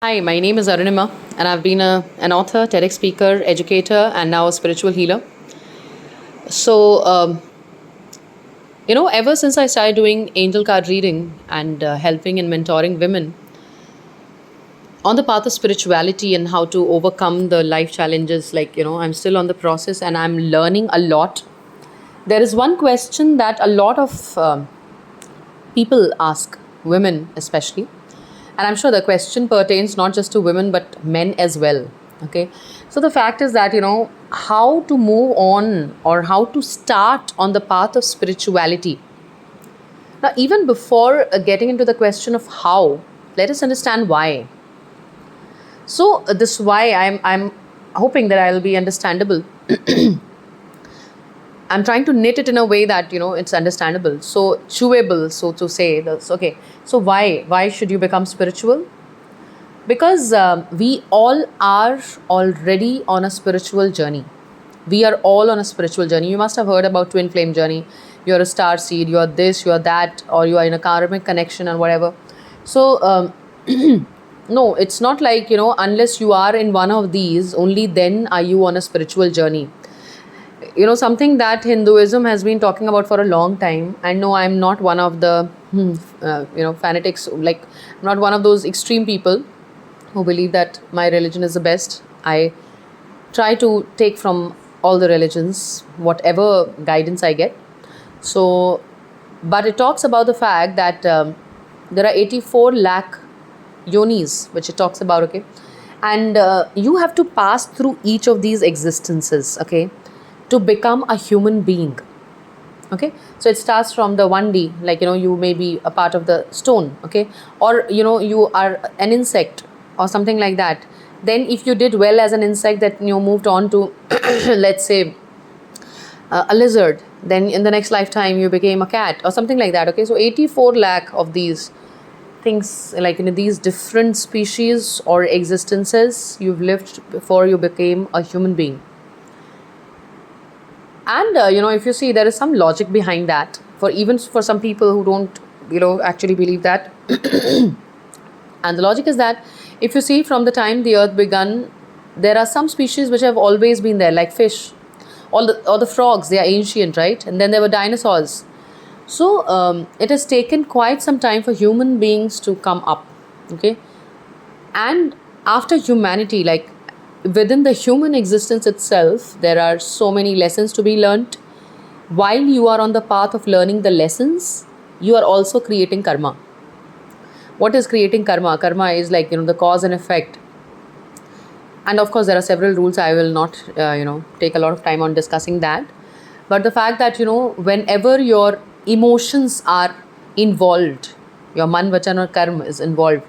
Hi, my name is Arunima, and I've been an author, TEDx speaker, educator, and now a spiritual healer. So, ever since I started doing angel card reading and helping and mentoring women on the path of spirituality and how to overcome the life challenges, I'm still on the process and I'm learning a lot. There is one question that a lot of people ask, women especially, and I'm sure the question pertains not just to women but men as well. Okay, so the fact is that how to move on or how to start on the path of spirituality. Now, even before getting into the question of how, let us understand why. So this why I'm hoping that I'll be understandable. I'm trying to knit it in a way that it's understandable, so chewable, so to say. That's okay. So why should you become spiritual? Because we all are already on a spiritual journey. We are all on a spiritual journey. You must have heard about twin flame journey. You're a star seed. You're this. You're that, or you are in a karmic connection and whatever. So no, it's not like unless you are in one of these, only then are you on a spiritual journey. Something that Hinduism has been talking about for a long time. And no, I'm not one of the fanatics. Like, I'm not one of those extreme people who believe that my religion is the best. I try to take from all the religions whatever guidance I get. So, but it talks about the fact that there are 84 lakh yonis, which it talks about, okay? And you have to pass through each of these existences, okay, to become a human being. Okay, so it starts from the 1D, like you may be a part of the stone, okay, or you are an insect or something like that. Then if you did well as an insect, that moved on to let's say a lizard, then in the next lifetime you became a cat or something like that. Okay, so 84 lakh of these things, like these different species or existences you've lived before you became a human being. And if you see, there is some logic behind that, for even for some people who don't actually believe that. And the logic is that if you see, from the time the earth began, there are some species which have always been there, like fish. All the frogs, they are ancient, right? And then there were dinosaurs. So it has taken quite some time for human beings to come up. Okay, and after humanity, like within the human existence itself, there are so many lessons to be learnt. While you are on the path of learning the lessons, you are also creating karma. What is creating karma? Karma is like the cause and effect. And of course there are several rules. I will not take a lot of time on discussing that. But the fact that whenever your emotions are involved, your man vachan or karma is involved,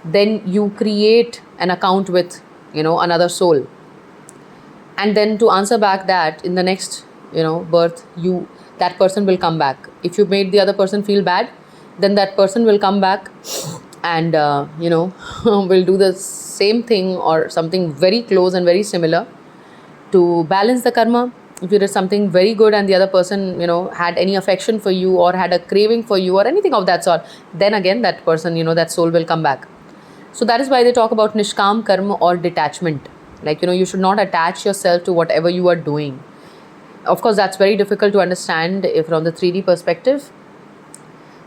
then you create an account with another soul. And then to answer back that, in the next birth, that person will come back. If you made the other person feel bad, then that person will come back and will do the same thing or something very close and very similar to balance the karma. If you did something very good and the other person had any affection for you or had a craving for you or anything of that sort, then again that person, that soul will come back. So that is why they talk about nishkam karma or detachment. Like you should not attach yourself to whatever you are doing. Of course that's very difficult to understand from the 3D perspective.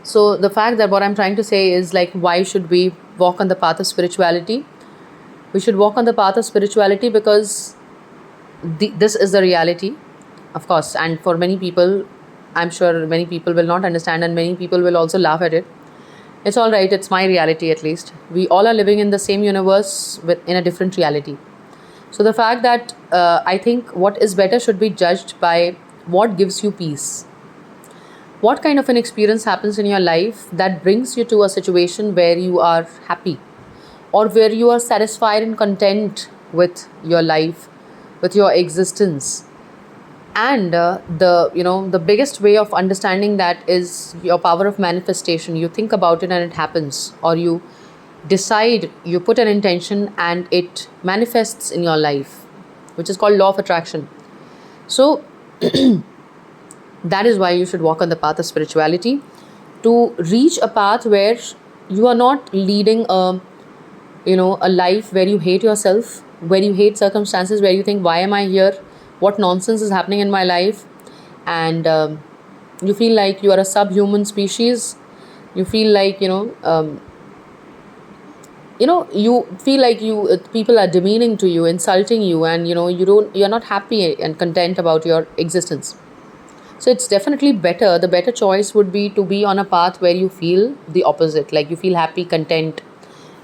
So the fact that what I'm trying to say is, like, why should we walk on the path of spirituality? We should walk on the path of spirituality because this is the reality, of course. And for many people, I'm sure many people will not understand and many people will also laugh at it. It's all right. It's my reality, at least. We all are living in the same universe in a different reality. So the fact that I think what is better should be judged by what gives you peace. What kind of an experience happens in your life that brings you to a situation where you are happy or where you are satisfied and content with your life, with your existence. And the biggest way of understanding that is your power of manifestation. You think about it and it happens, or you decide, you put an intention and it manifests in your life, which is called law of attraction. So that is why you should walk on the path of spirituality, to reach a path where you are not leading a a life where you hate yourself, where you hate circumstances, where you think, why am I here? What nonsense is happening in my life? And you feel like you are a subhuman species. You feel like, you feel like people are demeaning to you, insulting you, and you're not happy and content about your existence. So it's definitely better. The better choice would be to be on a path where you feel the opposite, like you feel happy, content,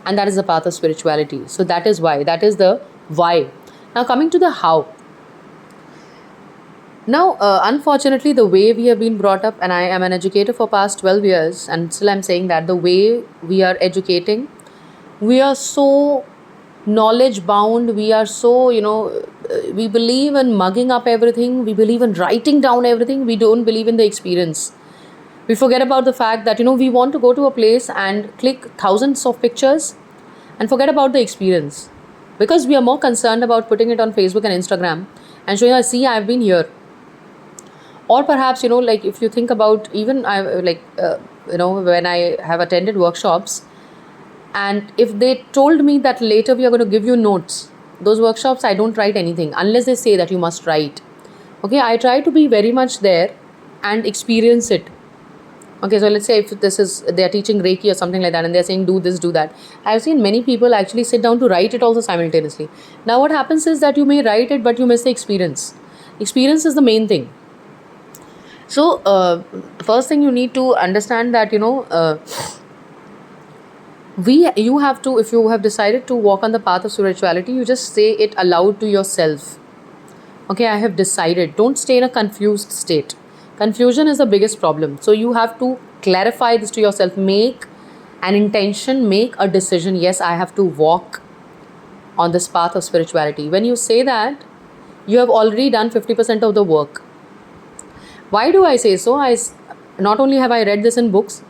and that is the path of spirituality. So that is why. That is the why. Now coming to the how. Now, unfortunately, the way we have been brought up, and I am an educator for past 12 years, and still I'm saying that the way we are educating, we are so knowledge bound. We are so, we believe in mugging up everything. We believe in writing down everything. We don't believe in the experience. We forget about the fact that, we want to go to a place and click thousands of pictures and forget about the experience, because we are more concerned about putting it on Facebook and Instagram and showing, see, I've been here. Or perhaps, like if you think about, even I like when I have attended workshops, and if they told me that later we are going to give you notes, those workshops I don't write anything unless they say that you must write. Okay, I try to be very much there and experience it. Okay, so let's say if this is, they are teaching Reiki or something like that, and they're saying do this, do that. I've seen many people actually sit down to write it also simultaneously. Now what happens is that you may write it, but you miss the experience. Experience is the main thing. So first thing you need to understand that, you have to, if you have decided to walk on the path of spirituality, you just say it aloud to yourself. Okay, I have decided. Don't stay in a confused state. Confusion is the biggest problem. So you have to clarify this to yourself. Make an intention, make a decision. Yes, I have to walk on this path of spirituality. When you say that, you have already done 50% of the work. Why do I say so? Not only have I read this in books,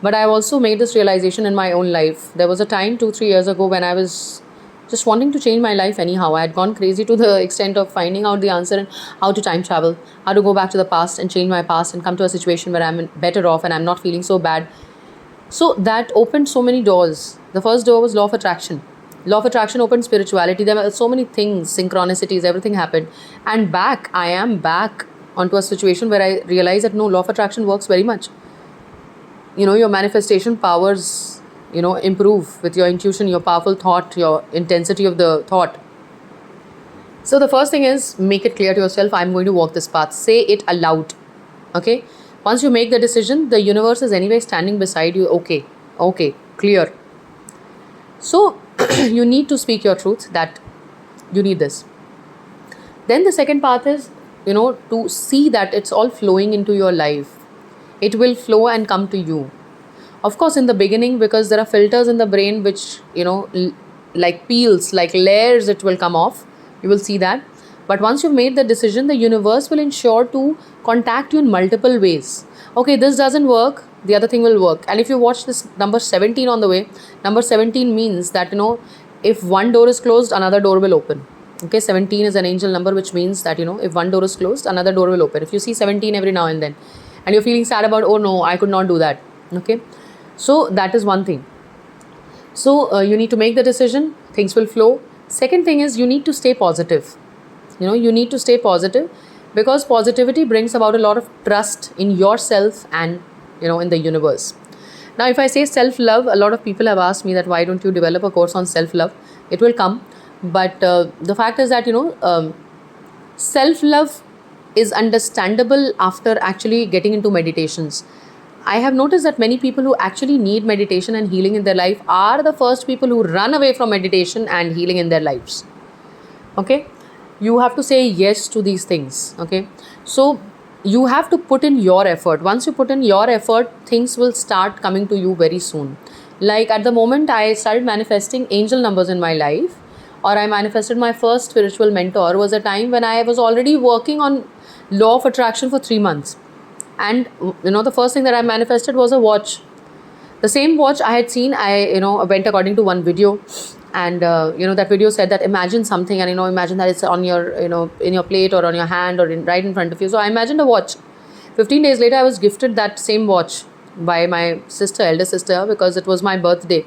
but I've also made this realization in my own life. There was a time 2-3 years ago when I was just wanting to change my life anyhow. I had gone crazy to the extent of finding out the answer and how to time travel, how to go back to the past and change my past and come to a situation where I'm better off and I'm not feeling so bad. So that opened so many doors. The first door was law of attraction. Law of attraction opened spirituality. There were so many things, synchronicities, everything happened. And I am back onto a situation where I realize that no, law of attraction works very much. Your manifestation powers, improve with your intuition, your powerful thought, your intensity of the thought. So the first thing is, make it clear to yourself, I'm going to walk this path. Say it aloud. Okay. Once you make the decision, the universe is anyway standing beside you. Okay, clear. So you need to speak your truth that you need this. Then the second path is, to see that it's all flowing into your life. It will flow and come to you. Of course, in the beginning, because there are filters in the brain which, like peels, like layers, it will come off. You will see that. But once you've made the decision, the universe will ensure to contact you in multiple ways. Okay, this doesn't work, the other thing will work. And if you watch this number 17 on the way, number 17 means that, if one door is closed, another door will open. Okay, 17 is an angel number, which means that, if one door is closed, another door will open. If you see 17 every now and then, and you're feeling sad about, oh no, I could not do that. Okay, so that is one thing. So you need to make the decision, things will flow. Second thing is, you need to stay positive. You need to stay positive, because positivity brings about a lot of trust in yourself and, in the universe. Now, if I say self-love, a lot of people have asked me that why don't you develop a course on self-love? It will come. But the fact is that, self-love is understandable after actually getting into meditations. I have noticed that many people who actually need meditation and healing in their life are the first people who run away from meditation and healing in their lives. Okay? You have to say yes to these things. Okay? So you have to put in your effort. Once you put in your effort, things will start coming to you very soon. Like at the moment I started manifesting angel numbers in my life, or I manifested my first spiritual mentor, was a time when I was already working on law of attraction for 3 months. And the first thing that I manifested was a watch. The same watch I had seen, I went according to one video, and that video said that imagine something, and imagine that it's on your in your plate or on your hand or right in front of you. So I imagined a watch. 15 days later, I was gifted that same watch by my sister, elder sister, because it was my birthday.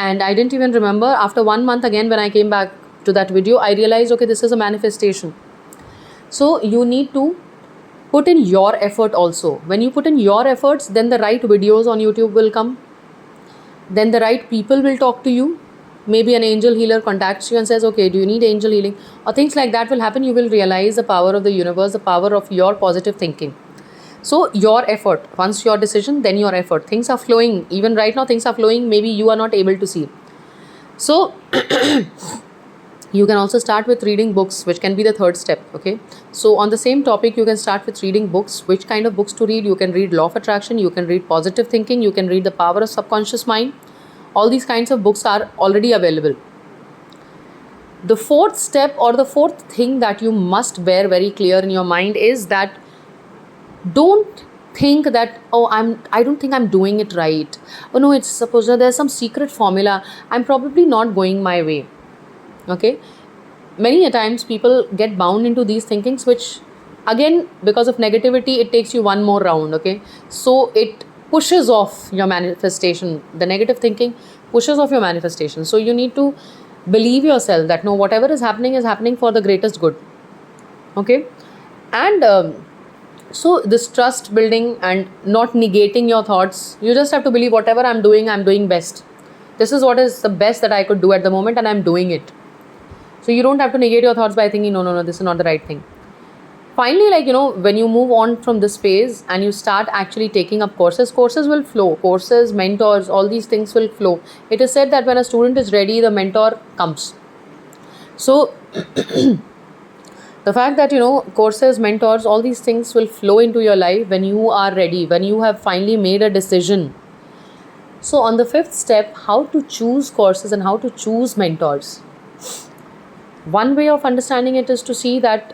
And I didn't even remember. After 1 month again, when I came back to that video, I realized, okay, this is a manifestation. So you need to put in your effort also. When you put in your efforts, then the right videos on YouTube will come, then the right people will talk to you. Maybe an angel healer contacts you and says, okay, do you need angel healing, or things like that will happen. You will realize the power of the universe, the power of your positive thinking. So your effort, once your decision, then your effort, things are flowing. Even right now things are flowing, maybe you are not able to see. So you can also start with reading books, which can be the third step. Okay, so on the same topic, you can start with reading books. Which kind of books to read? You can read law of attraction, you can read positive thinking, you can read the power of subconscious mind. All these kinds of books are already available. The fourth step, or the fourth thing that you must bear very clear in your mind, is that don't think that, oh, I don't think I'm doing it right. Oh no, it's supposed that there's some secret formula, I'm probably not going my way. Okay, many a times people get bound into these thinkings, which again, because of negativity, it takes you one more round. Okay, so it pushes off your manifestation. The negative thinking pushes off your manifestation. So you need to believe yourself that no, whatever is happening for the greatest good. Okay, and so this trust building and not negating your thoughts, you just have to believe whatever I'm doing best. This is what is the best that I could do at the moment, and I'm doing it. So you don't have to negate your thoughts by thinking, no, this is not the right thing. Finally, like, when you move on from this phase and you start actually taking up courses will flow. Courses, mentors, all these things will flow. It is said that when a student is ready, the mentor comes. So the fact that, courses, mentors, all these things will flow into your life when you are ready, when you have finally made a decision. So on the fifth step, how to choose courses and how to choose mentors. One way of understanding it is to see that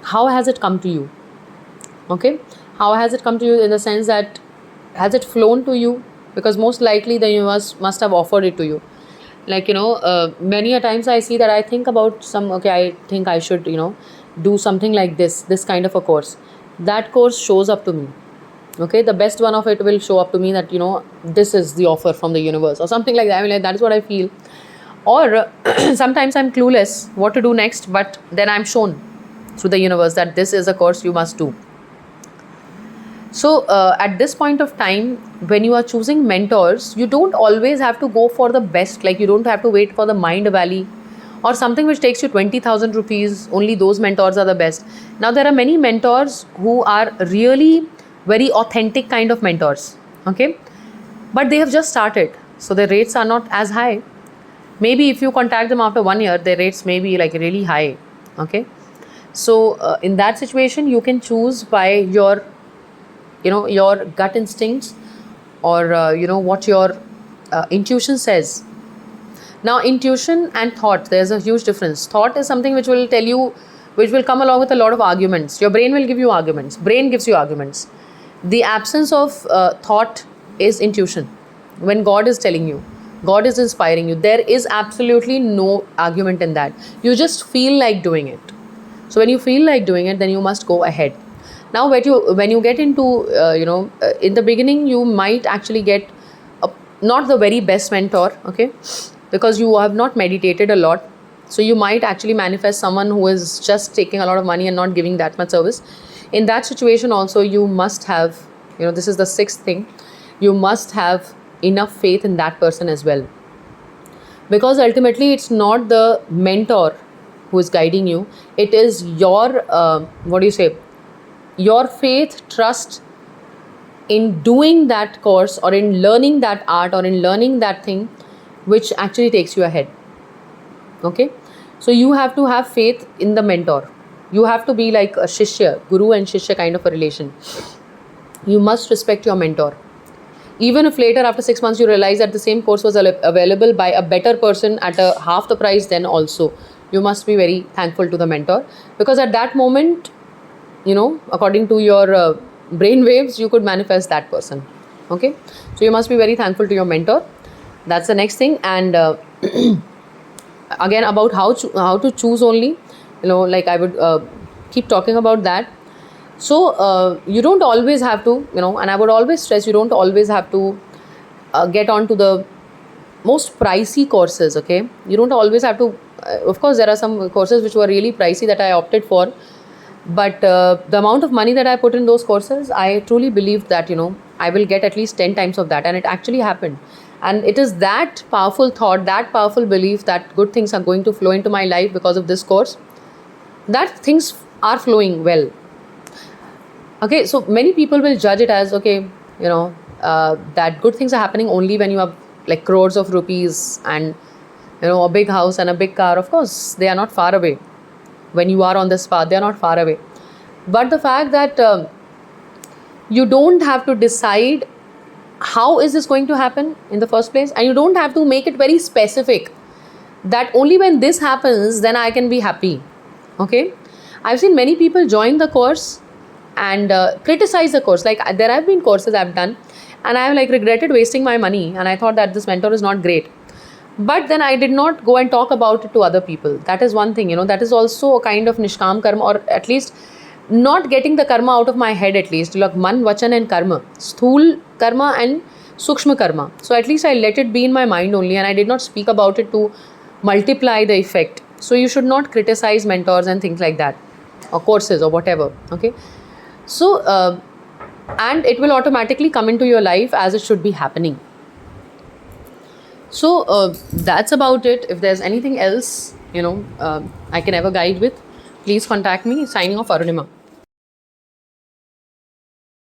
how has it come to you. Okay, how has it come to you, in the sense that has it flown to you? Because most likely the universe must have offered it to you. Like, many a times I see that I think about I think I should, do something like this kind of a course. That course shows up to me. Okay, the best one of it will show up to me, that this is the offer from the universe or something like that. I mean, like, that is what I feel. Or sometimes I'm clueless what to do next, but then I'm shown through the universe that this is a course you must do. So at this point of time, when you are choosing mentors, you don't always have to go for the best. Like, you don't have to wait for the Mind Valley or something which takes you 20,000 rupees. Only those mentors are the best. Now, there are many mentors who are really very authentic kind of mentors. Okay, but they have just started, so their rates are not as high. Maybe if you contact them after 1 year, their rates may be like really high. Okay, so in that situation, you can choose by your gut instincts, or what your intuition says. Now, intuition and thought, there's a huge difference. Thought is something which will tell you, which will come along with a lot of arguments. Your brain will give you arguments. Brain gives you arguments. The absence of thought is intuition. When God is telling you, God is inspiring you, there is absolutely no argument in that. You just feel like doing it. So when you feel like doing it, then you must go ahead. Now, when you get into, in the beginning, you might actually get not the very best mentor, okay, because you have not meditated a lot. So you might actually manifest someone who is just taking a lot of money and not giving that much service. In that situation also, you must have, this is the sixth thing, you must have enough faith in that person as well. Because ultimately, it's not the mentor who is guiding you. It is your, your faith, trust in doing that course, or in learning that art, or in learning that thing, which actually takes you ahead. Okay, so you have to have faith in the mentor. You have to be like a shishya, guru and shishya kind of a relation. You must respect your mentor. Even if later, after 6 months, you realize that the same course was available by a better person at a half the price, then also you must be very thankful to the mentor, because at that moment, according to your brain waves, you could manifest that person. Okay, so you must be very thankful to your mentor. That's the next thing. And again, about how to choose only, like I would keep talking about that. So you don't always have to, and I would always stress, you don't always have to get on to the most pricey courses. Okay, you don't always have to. Of course, there are some courses which were really pricey that I opted for, but the amount of money that I put in those courses, I truly believed that I will get at least 10 times of that, and it actually happened. And it is that powerful thought, that powerful belief that good things are going to flow into my life because of this course, that things are flowing well. Okay, so many people will judge it as, okay, that good things are happening only when you have like crores of rupees and a big house and a big car. Of course, they are not far away. When you are on this path, they are not far away. But the fact that you don't have to decide how is this going to happen in the first place, and you don't have to make it very specific that only when this happens then I can be happy. Okay, I've seen many people join the course and criticize the course. Like there have been courses I've done and I have like regretted wasting my money, and I thought that this mentor is not great, but then I did not go and talk about it to other people. That is one thing, that is also a kind of nishkam karma, or at least not getting the karma out of my head. At least like man, vachan and karma, sthul karma and sukshma karma. So at least I let it be in my mind only, and I did not speak about it to multiply the effect. So you should not criticize mentors and things like that, or courses or whatever. Okay, so and it will automatically come into your life as it should be happening. So that's about it. If there's anything else I can ever guide with, please contact me. Signing off, Arunima.